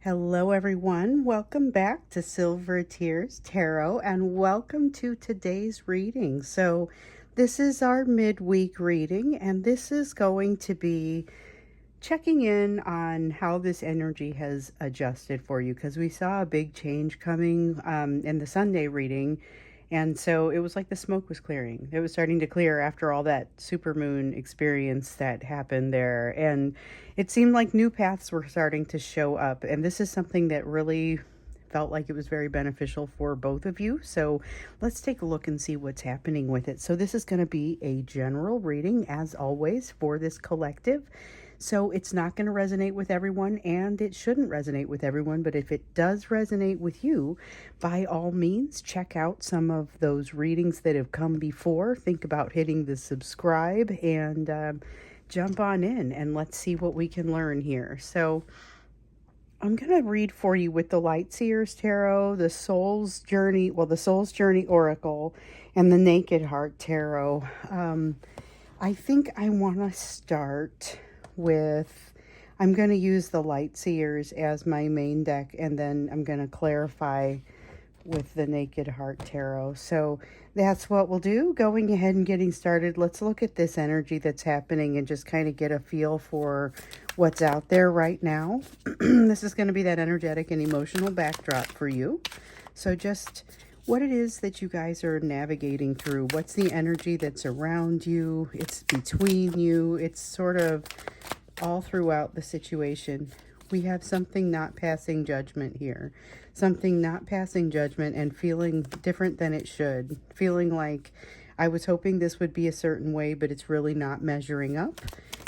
Hello, everyone. Welcome back to Silver Tears Tarot and welcome to today's reading. So, this is our midweek reading, and this is going to be checking in on how this energy has adjusted for you because we saw a big change coming in the Sunday reading. And so it was like the smoke was clearing. It was starting to clear after all that supermoon experience that happened there. And it seemed like new paths were starting to show up. And this is something that really felt like it was very beneficial for both of you. So let's take a look and see what's happening with it. So this is going to be a general reading, as always, for this collective. So it's not going to resonate with everyone, and it shouldn't resonate with everyone. But if it does resonate with you, by all means, check out some of those readings that have come before. Think about hitting the subscribe and jump on in, and let's see what we can learn here. So I'm going to read for you with the Light Seers Tarot, the Soul's Journey, the Soul's Journey Oracle, and the Naked Heart Tarot. I think I want to start with, I'm going to use the Light Seers as my main deck, and then I'm going to clarify with the Naked Heart Tarot. So that's what we'll do. Going ahead and getting started, let's look at this energy that's happening and just kind of get a feel for what's out there right now. This is going to be that energetic and emotional backdrop for you. So just what it is that you guys are navigating through. What's the energy that's around you? It's between you. It's sort of all throughout the situation. We have something not passing judgment here. Something not passing judgment and feeling different than it should. Feeling like I was hoping this would be a certain way, but it's really not measuring up.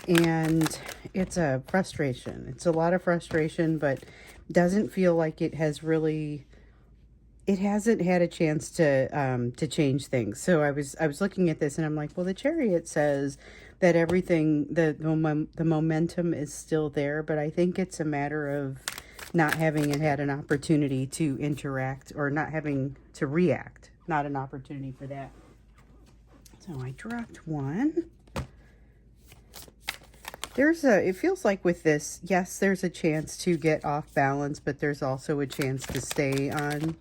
And it's a frustration. It's a lot of frustration, but doesn't feel like it has really, it hasn't had a chance to change things. So I was looking at this and I'm like, well, the Chariot says that everything, the momentum is still there, but I think it's a matter of not having had an opportunity to interact, or not having to react, not an opportunity for that. So I dropped one. It feels like with this, yes, there's a chance to get off balance, but there's also a chance to stay on.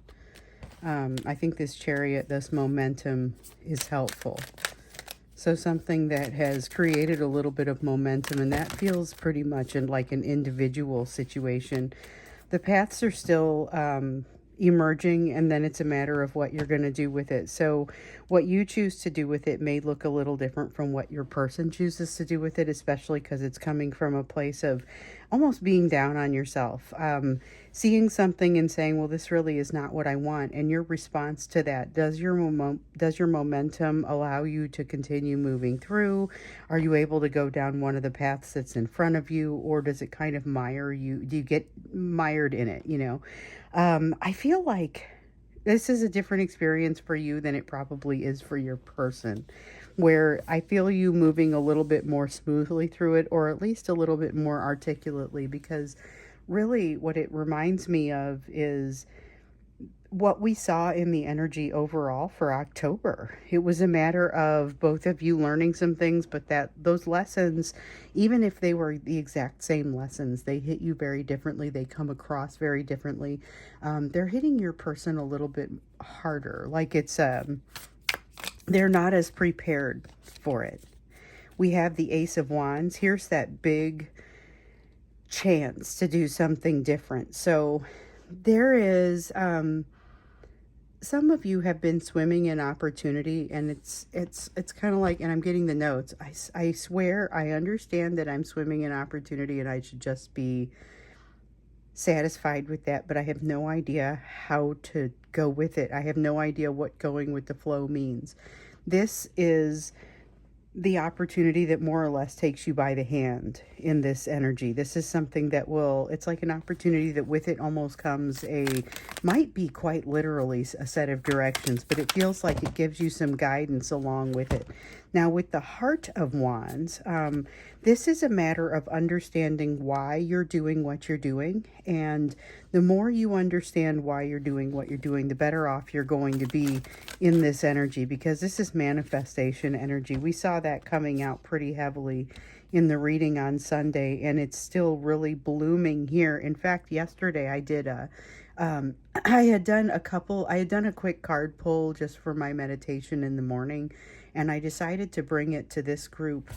I think this Chariot, this momentum is helpful. So something that has created a little bit of momentum, and that feels pretty much like an individual situation. The paths are still emerging, and then it's a matter of what you're going to do with it. So what you choose to do with it may look a little different from what your person chooses to do with it, especially because it's coming from a place of almost being down on yourself, seeing something and saying, well, this really is not what I want. And your response to that, does your momentum allow you to continue moving through? Are you able to go down one of the paths that's in front of you, or does it kind of mire you? Do you get mired in it? I feel like this is a different experience for you than it probably is for your person, where I feel you moving a little bit more smoothly through it, or at least a little bit more articulately, because really what it reminds me of is what we saw in the energy overall for October. It was a matter of both of you learning some things, but that those lessons, even if they were the exact same lessons, they hit you very differently. They come across very differently. They're hitting your person a little bit harder. Like it's, they're not as prepared for it. We have the Ace of Wands. Here's that big chance to do something different. So there is, some of you have been swimming in opportunity, and it's kind of like, and I'm getting the notes. I swear I understand that I'm swimming in opportunity and I should just be satisfied with that, but I have no idea how to go with it. I have no idea what going with the flow means. This is the opportunity that more or less takes you by the hand in this energy. This is something that it's like an opportunity that with it almost comes might be quite literally a set of directions, but it feels like it gives you some guidance along with it. Now with the Heart of Wands, this is a matter of understanding why you're doing what you're doing. And the more you understand why you're doing what you're doing, the better off you're going to be in this energy, because this is manifestation energy. We saw that coming out pretty heavily in the reading on Sunday, and it's still really blooming here. In fact, yesterday I did I had done a quick card pull just for my meditation in the morning, and I decided to bring it to this group,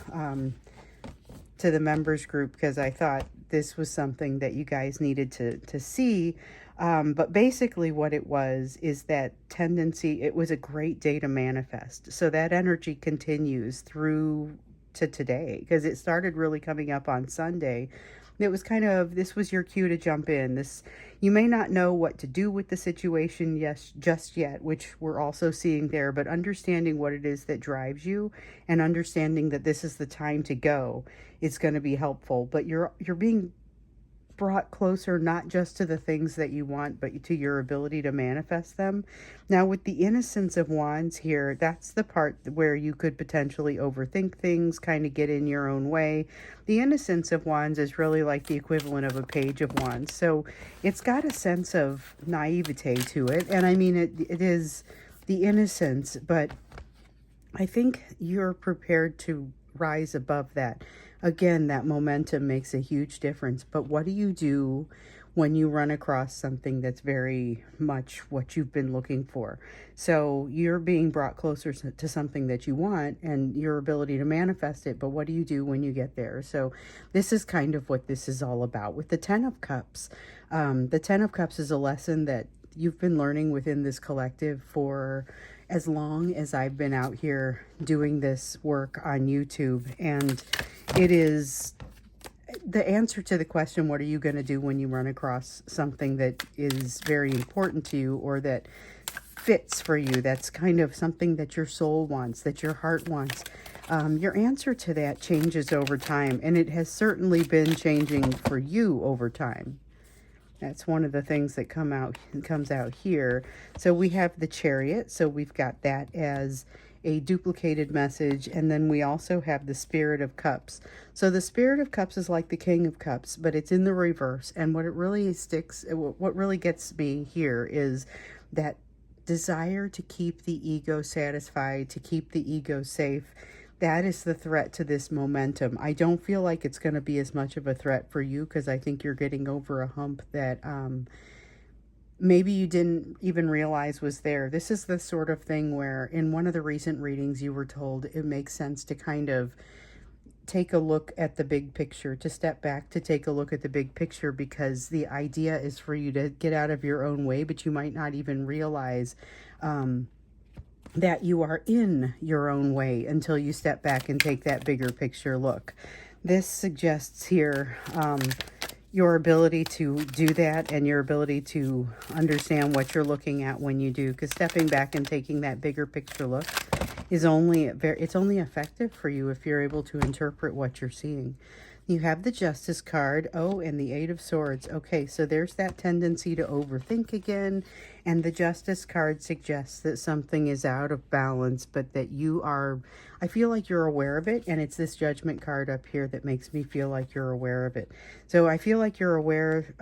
to the members group, because I thought this was something that you guys needed to see. But basically what it was is that tendency, it was a great day to manifest. So that energy continues through to today, because it started really coming up on Sunday. It was kind of, this was your cue to jump in. You may not know what to do with the situation, yes, just yet, which we're also seeing there, but understanding what it is that drives you and understanding that this is the time to go is going to be helpful. But you're being brought closer, not just to the things that you want, but to your ability to manifest them. Now, with the Innocence of Wands here, that's the part where you could potentially overthink things, kind of get in your own way. The Innocence of Wands is really like the equivalent of a Page of Wands. So it's got a sense of naivete to it. And I mean, it is the innocence, but I think you're prepared to rise above that. Again, that momentum makes a huge difference. But what do you do when you run across something that's very much what you've been looking for? So you're being brought closer to something that you want and your ability to manifest it. But what do you do when you get there? So this is kind of what this is all about. With the Ten of Cups, the Ten of Cups is a lesson that you've been learning within this collective for as long as I've been out here doing this work on YouTube. And it is the answer to the question, what are you going to do when you run across something that is very important to you or that fits for you? That's kind of something that your soul wants, that your heart wants. Your answer to that changes over time, and it has certainly been changing for you over time. That's one of the things that comes out here. So we have the Chariot. So we've got that as a duplicated message. And then we also have the Spirit of Cups. So the Spirit of Cups is like the King of Cups, but it's in the reverse. And what really gets me here is that desire to keep the ego satisfied, to keep the ego safe. That is the threat to this momentum. I don't feel like it's going to be as much of a threat for you, because I think you're getting over a hump that maybe you didn't even realize was there. This is the sort of thing where in one of the recent readings you were told it makes sense to kind of take a look at the big picture, to step back, to take a look at the big picture, because the idea is for you to get out of your own way, but you might not even realize that you are in your own way until you step back and take that bigger picture look. This suggests here your ability to do that and your ability to understand what you're looking at when you do, because stepping back and taking that bigger picture look is only effective for you if you're able to interpret what you're seeing. You have the Justice card. Oh, and the Eight of Swords. Okay, so there's that tendency to overthink again. And the Justice card suggests that something is out of balance, but that I feel like you're aware of it. And it's this Judgment card up here that makes me feel like you're aware of it. So I feel like you're aware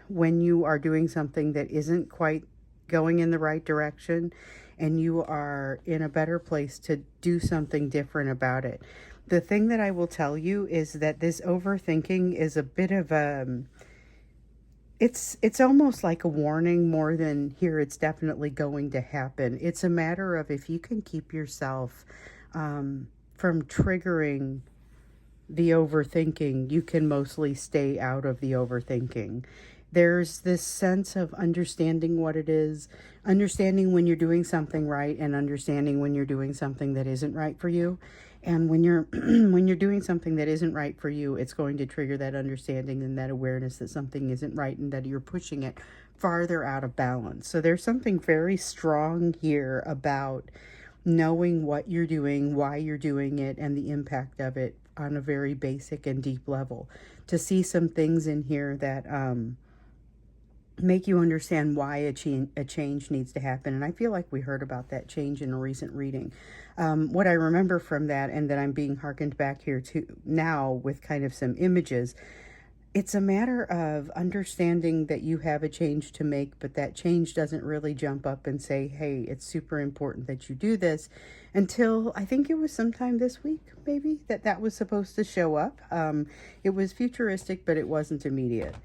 when you are doing something that isn't quite going in the right direction, and you are in a better place to do something different about it. The thing that I will tell you is that this overthinking is a bit of it's almost like a warning more than here it's definitely going to happen. It's a matter of if you can keep yourself from triggering the overthinking, you can mostly stay out of the overthinking. There's this sense of understanding what it is, understanding when you're doing something right, and understanding when you're doing something that isn't right for you. And when you're doing something that isn't right for you, it's going to trigger that understanding and that awareness that something isn't right and that you're pushing it farther out of balance. So there's something very strong here about knowing what you're doing, why you're doing it, and the impact of it on a very basic and deep level. To see some things in here that make you understand why a change needs to happen. And I feel like we heard about that change in a recent reading. What I remember from that, and that I'm being hearkened back here to now with kind of some images, it's a matter of understanding that you have a change to make, but that change doesn't really jump up and say, hey, it's super important that you do this, until I think it was sometime this week, maybe, that was supposed to show up. It was futuristic, but it wasn't immediate.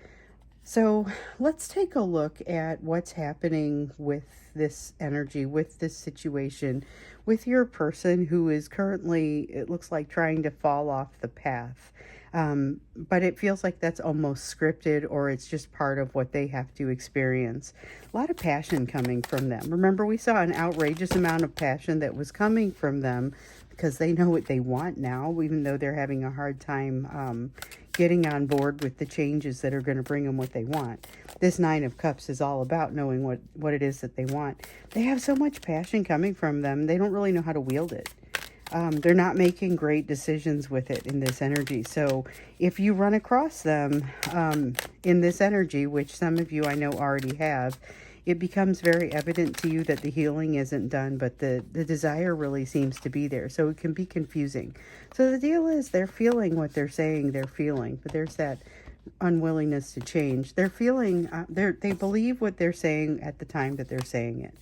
So let's take a look at what's happening with this energy, with this situation, with your person who is currently, it looks like, trying to fall off the path. But it feels like that's almost scripted, or it's just part of what they have to experience. A lot of passion coming from them. Remember, we saw an outrageous amount of passion that was coming from them because they know what they want now, even though they're having a hard time getting on board with the changes that are going to bring them what they want. This Nine of Cups is all about knowing what it is that they want. They have so much passion coming from them, they don't really know how to wield it. They're not making great decisions with it in this energy. So if you run across them in this energy, which some of you I know already have, it becomes very evident to you that the healing isn't done, but the desire really seems to be there. So it can be confusing. So the deal is, they're feeling what they're saying they're feeling, but there's that unwillingness to change. They're feeling, they believe what they're saying at the time that they're saying it.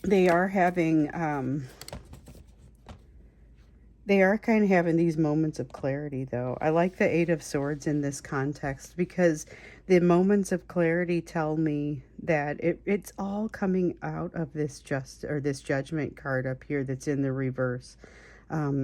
They are having, they are kind of having these moments of clarity, though. I like the Eight of Swords in this context because the moments of clarity tell me that it's all coming out of this this Judgment card up here that's in the reverse.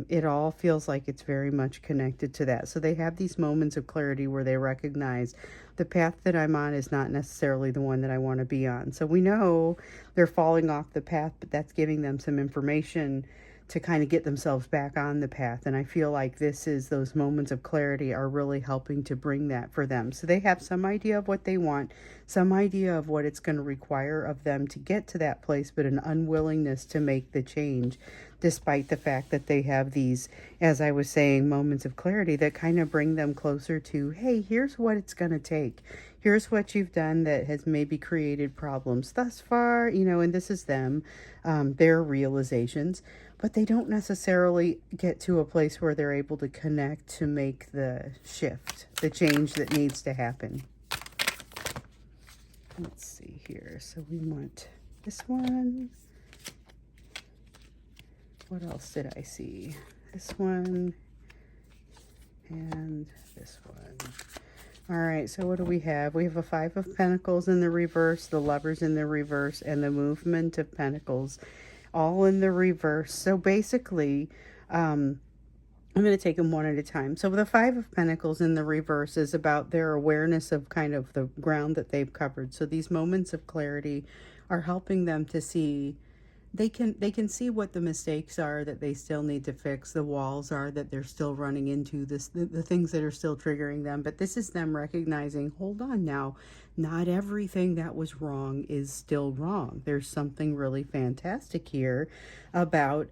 It all feels like it's very much connected to that. So they have these moments of clarity where they recognize the path that I'm on is not necessarily the one that I want to be on. So we know they're falling off the path, but that's giving them some information to kind of get themselves back on the path. And I feel like those moments of clarity are really helping to bring that for them. So they have some idea of what they want, some idea of what it's going to require of them to get to that place, but an unwillingness to make the change, despite the fact that they have these, as I was saying, moments of clarity that kind of bring them closer to, hey, here's what it's going to take. Here's what you've done that has maybe created problems thus far, and this is them, their realizations. But they don't necessarily get to a place where they're able to connect to make the shift, the change that needs to happen. Let's see here. So we want this one. What else did I see? This one and this one. All right, so what do we have? We have a Five of Pentacles in the reverse, the Lovers in the reverse, and the Movement of Pentacles all in the reverse. So basically, I'm going to take them one at a time. So the Five of Pentacles in the reverse is about their awareness of kind of the ground that they've covered. So these moments of clarity are helping them to see, they can see what the mistakes are that they still need to fix, the walls are that they're still running into, the things that are still triggering them. But this is them recognizing, hold on now, not everything that was wrong is still wrong. There's something really fantastic here about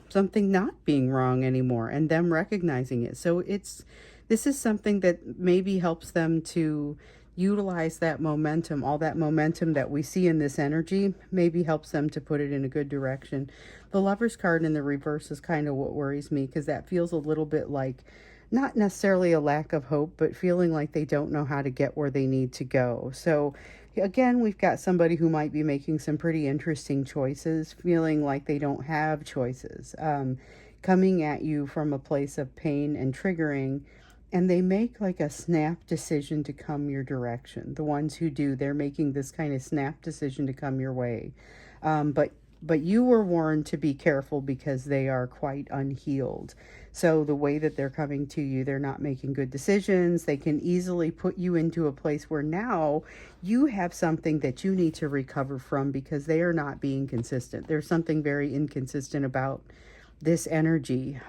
something not being wrong anymore, and them recognizing it. So this is something that maybe helps them to utilize that momentum, all that momentum that we see in this energy, maybe helps them to put it in a good direction. The Lover's card in the reverse is kind of what worries me, because that feels a little bit like, not necessarily a lack of hope, but feeling like they don't know how to get where they need to go. So again, we've got somebody who might be making some pretty interesting choices, feeling like they don't have choices, coming at you from a place of pain and triggering. And they make like a snap decision to come your direction. The ones who do, they're making this kind of snap decision to come your way. But you were warned to be careful because they are quite unhealed. So the way that they're coming to you, they're not making good decisions. They can easily put you into a place where now you have something that you need to recover from, because they are not being consistent. There's something very inconsistent about this energy.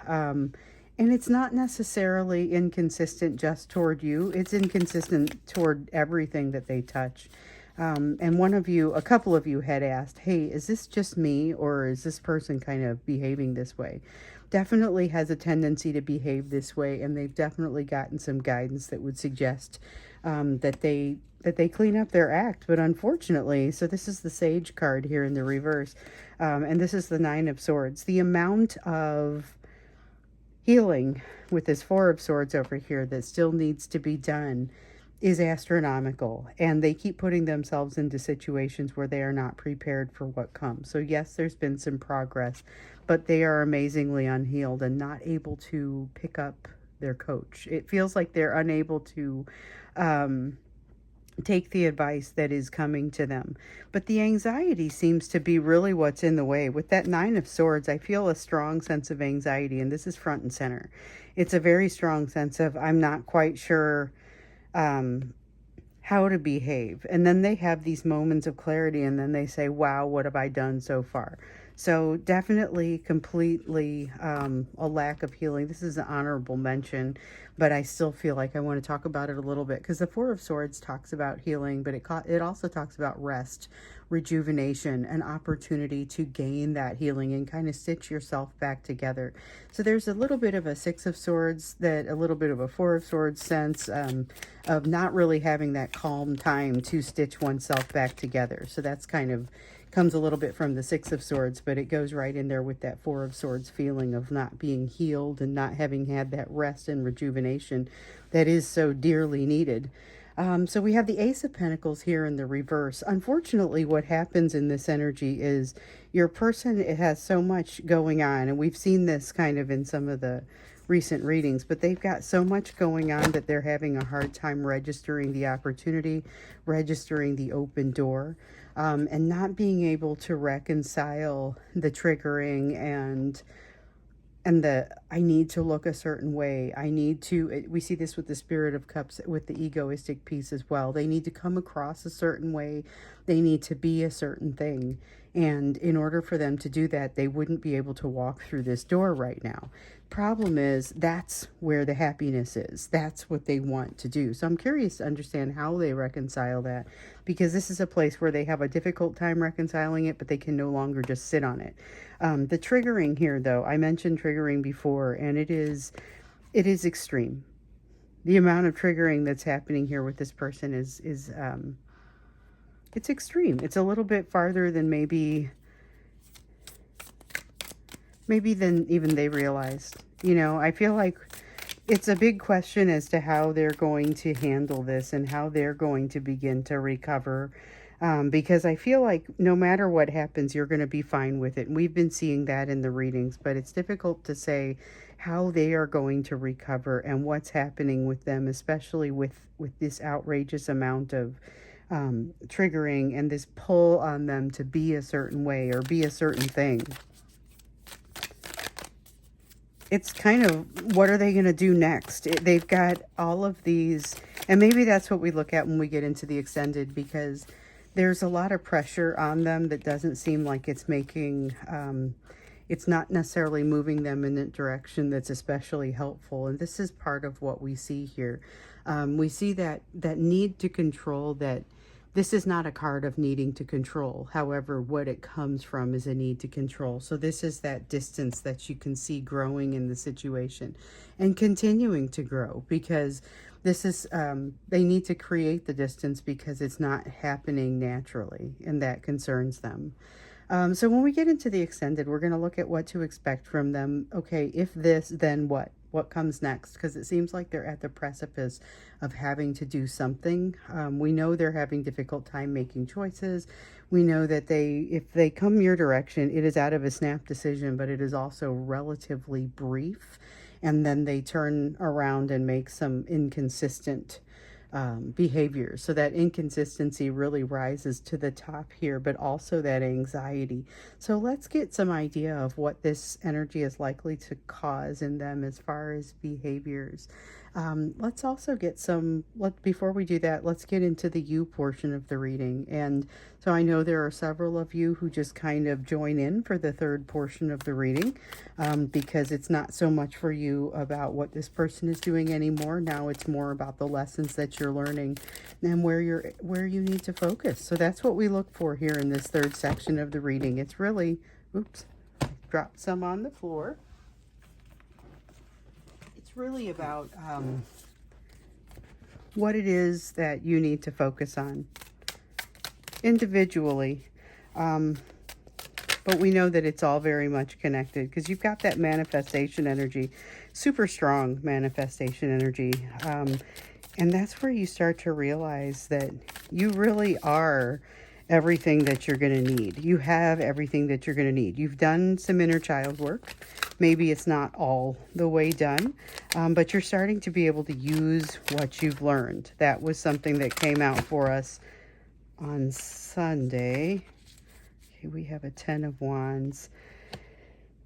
And it's not necessarily inconsistent just toward you. It's inconsistent toward everything that they touch. And a couple of you had asked, hey, is this just me, or is this person kind of behaving this way? Definitely has a tendency to behave this way, and they've definitely gotten some guidance that would suggest that they clean up their act. But unfortunately, so this is the Sage card here in the reverse, and this is the Nine of Swords. The amount of healing with this Four of Swords over here that still needs to be done is astronomical, and they keep putting themselves into situations where they are not prepared for what comes. So yes, there's been some progress, but they are amazingly unhealed and not able to pick up their coach. It feels like they're unable to take the advice that is coming to them. But the anxiety seems to be really what's in the way. With that Nine of Swords, I feel a strong sense of anxiety, and this is front and center. It's a very strong sense of, I'm not quite sure how to behave. And then they have these moments of clarity, and then they say, wow, what have I done so far? So definitely, completely a lack of healing. This is an honorable mention, but I still feel like I want to talk about it a little bit, because the Four of Swords talks about healing, but it also talks about rest, rejuvenation, an opportunity to gain that healing and kind of stitch yourself back together. So there's a little bit of a Six of Swords, a little bit of a Four of Swords sense of not really having that calm time to stitch oneself back together. So that's kind of comes a little bit from the Six of Swords, but it goes right in there with that Four of Swords feeling of not being healed and not having had that rest and rejuvenation that is so dearly needed. So we have the Ace of Pentacles here in the reverse. Unfortunately, what happens in this energy is your person, it has so much going on, and we've seen this kind of in some of the recent readings, but they've got so much going on that they're having a hard time registering the opportunity, registering the open door, and not being able to reconcile the triggering and the I need to look a certain way. I need to, we see this with the Spirit of Cups, with the egoistic piece as well. They need to come across a certain way. They need to be a certain thing. And in order for them to do that, they wouldn't be able to walk through this door right now. Problem is, that's where the happiness is. That's what they want to do. So I'm curious to understand how they reconcile that, because this is a place where they have a difficult time reconciling it, but they can no longer just sit on it. The triggering here, though, I mentioned triggering before, and it is extreme. The amount of triggering that's happening here with this person is it's extreme. It's a little bit farther than maybe than even they realized. You know, I feel like it's a big question as to how they're going to handle this and how they're going to begin to recover. Because I feel like no matter what happens, you're going to be fine with it. And we've been seeing that in the readings, but it's difficult to say how they are going to recover and what's happening with them, especially with this outrageous amount of triggering and this pull on them to be a certain way or be a certain thing. It's kind of, what are they going to do next? They've got all of these, and maybe that's what we look at when we get into the extended, because there's a lot of pressure on them that doesn't seem like it's making, it's not necessarily moving them in a direction that's especially helpful. And this is part of what we see here. We see that need to control, that this is not a card of needing to control. However, what it comes from is a need to control. So this is that distance that you can see growing in the situation and continuing to grow, because this is, they need to create the distance because it's not happening naturally, and that concerns them. So when we get into the extended, we're going to look at what to expect from them. Okay, if this, then what? What comes next? Because it seems like they're at the precipice of having to do something. We know they're having difficult time making choices. We know that if they come your direction, it is out of a snap decision, but it is also relatively brief. And then they turn around and make some inconsistent behaviors. So that inconsistency really rises to the top here, but also that anxiety. So let's get some idea of what this energy is likely to cause in them as far as behaviors. Let's also get before we do that, let's get into the you portion of the reading. And so I know there are several of you who just kind of join in for the third portion of the reading, because it's not so much for you about what this person is doing anymore. Now it's more about the lessons that you're learning and where you need to focus. So that's what we look for here in this third section of the reading. It's really, oops, dropped some on the floor. Really about what it is that you need to focus on individually, but but we know that it's all very much connected because you've got that manifestation energy, super strong manifestation energy. And that's where you start to realize that you really are everything that you're going to need. You have everything that you're going to need. You've done some inner child work. Maybe it's not all the way done, but you're starting to be able to use what you've learned. That was something that came out for us on Sunday. Okay, we have a 10 of Wands.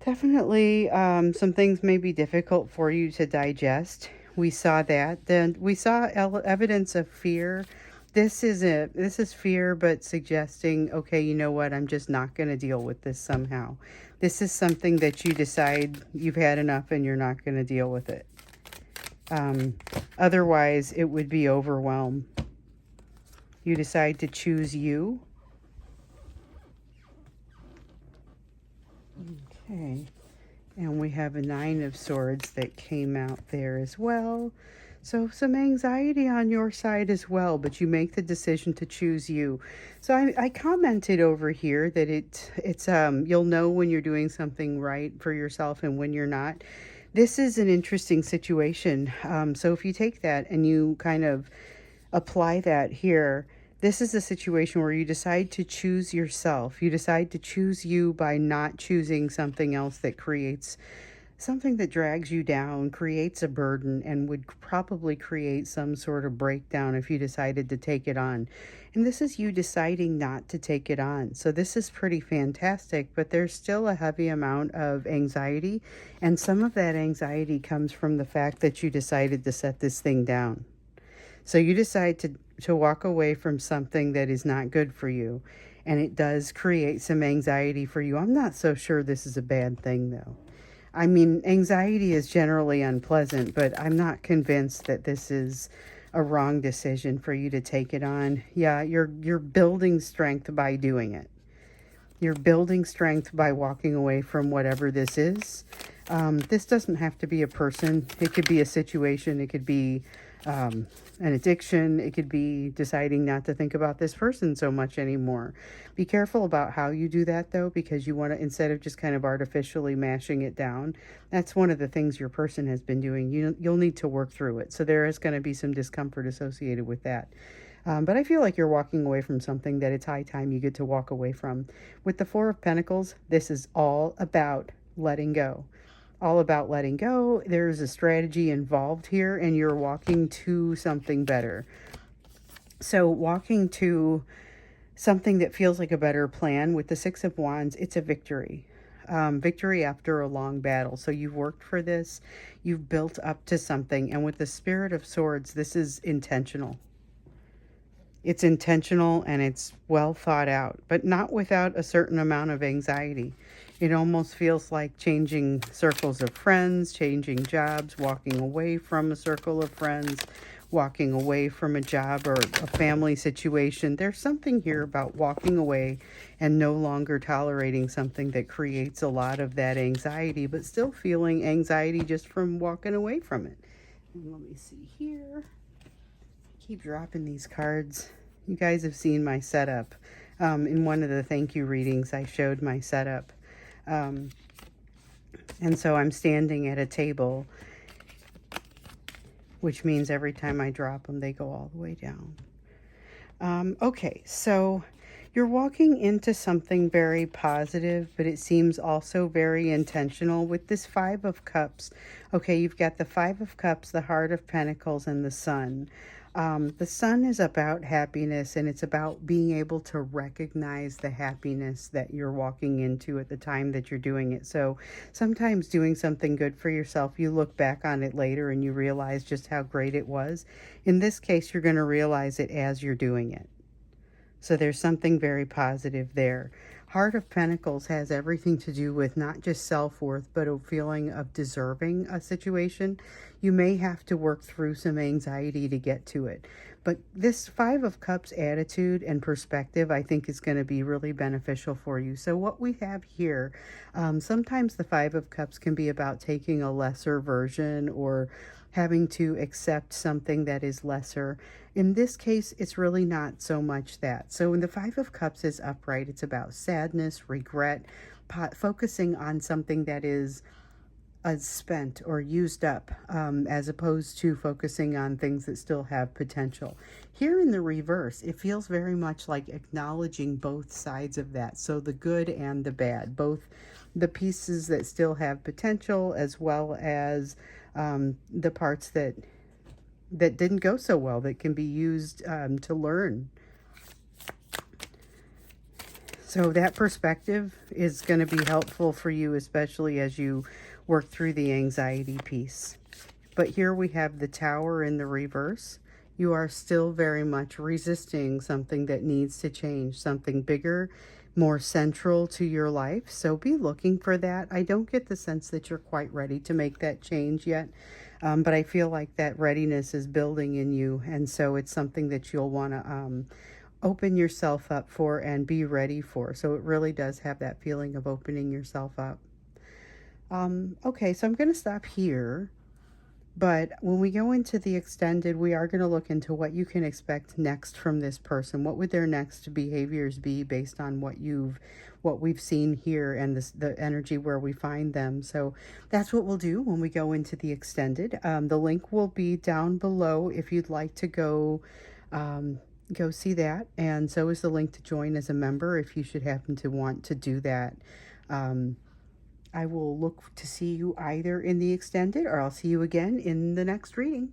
Definitely some things may be difficult for you to digest. We saw that. Then we saw evidence of fear. This is fear, but suggesting, okay, you know what? I'm just not going to deal with this somehow. This is something that you decide you've had enough and you're not going to deal with it. Otherwise, it would be overwhelm. You decide to choose you. Okay. And we have a 9 of Swords that came out there as well. So some anxiety on your side as well, but you make the decision to choose you. So I commented over here that it's you'll know when you're doing something right for yourself and when you're not. This is an interesting situation. So if you take that and you kind of apply that here, this is a situation where you decide to choose yourself. You decide to choose you by not choosing something else that creates something that drags you down, creates a burden, and would probably create some sort of breakdown if you decided to take it on. And this is you deciding not to take it on. So this is pretty fantastic, but there's still a heavy amount of anxiety. And some of that anxiety comes from the fact that you decided to set this thing down. So you decide to walk away from something that is not good for you. And it does create some anxiety for you. I'm not so sure this is a bad thing, though. I mean, anxiety is generally unpleasant, but I'm not convinced that this is a wrong decision for you to take it on. Yeah, you're building strength by doing it. You're building strength by walking away from whatever this is. This doesn't have to be a person. It could be a situation. It could be an addiction. It could be deciding not to think about this person so much anymore. Be careful about how you do that, though, because you want to, instead of just kind of artificially mashing it down, that's one of the things your person has been doing. You'll need to work through it. So there is going to be some discomfort associated with that. But I feel like you're walking away from something that it's high time you get to walk away from. With the 4 of Pentacles, this is all about letting go. All about letting go. There's a strategy involved here, and you're walking to something better. So walking to something that feels like a better plan. With the 6 of Wands, it's a victory. Victory after a long battle. So you've worked for this. You've built up to something. And with the Spirit of Swords, this is intentional. It's intentional and it's well thought out, but not without a certain amount of anxiety. It almost feels like changing circles of friends, changing jobs, walking away from a circle of friends, walking away from a job or a family situation. There's something here about walking away and no longer tolerating something that creates a lot of that anxiety, but still feeling anxiety just from walking away from it. And let me see here. Keep dropping these cards. You guys have seen my setup. In one of the thank you readings, I showed my setup. And so I'm standing at a table, which means every time I drop them, they go all the way down. Okay, so you're walking into something very positive, but it seems also very intentional with this 5 of Cups. Okay, you've got the 5 of Cups, the Heart of Pentacles, and the Sun. The Sun is about happiness, and it's about being able to recognize the happiness that you're walking into at the time that you're doing it. So sometimes doing something good for yourself, you look back on it later and you realize just how great it was. In this case, you're going to realize it as you're doing it. So there's something very positive there. Heart of Pentacles has everything to do with not just self-worth, but a feeling of deserving a situation. You may have to work through some anxiety to get to it. But this 5 of Cups attitude and perspective, I think, is going to be really beneficial for you. So what we have here, sometimes the 5 of Cups can be about taking a lesser version or having to accept something that is lesser. In this case, it's really not so much that. So when the 5 of Cups is upright, it's about sadness, regret. focusing on something that is spent or used up, as opposed to focusing on things that still have potential. Here in the reverse, it feels very much like acknowledging both sides of that. So the good and the bad, both the pieces that still have potential as well as the parts that didn't go so well, that can be used to learn. So that perspective is going to be helpful for you, especially as you work through the anxiety piece. But here we have the Tower in the reverse. You are still very much resisting something that needs to change, something bigger, more central to your life. So be looking for that. I don't get the sense that you're quite ready to make that change yet, but I feel like that readiness is building in you. And so it's something that you'll want to open yourself up for and be ready for. So it really does have that feeling of opening yourself up. Okay, so I'm going to stop here. But when we go into the extended, we are going to look into what you can expect next from this person. What would their next behaviors be based on what we've seen here and the energy where we find them. So that's what we'll do when we go into the extended. The link will be down below if you'd like to go see that. And so is the link to join as a member if you should happen to want to do that. I will look to see you either in the extended, or I'll see you again in the next reading.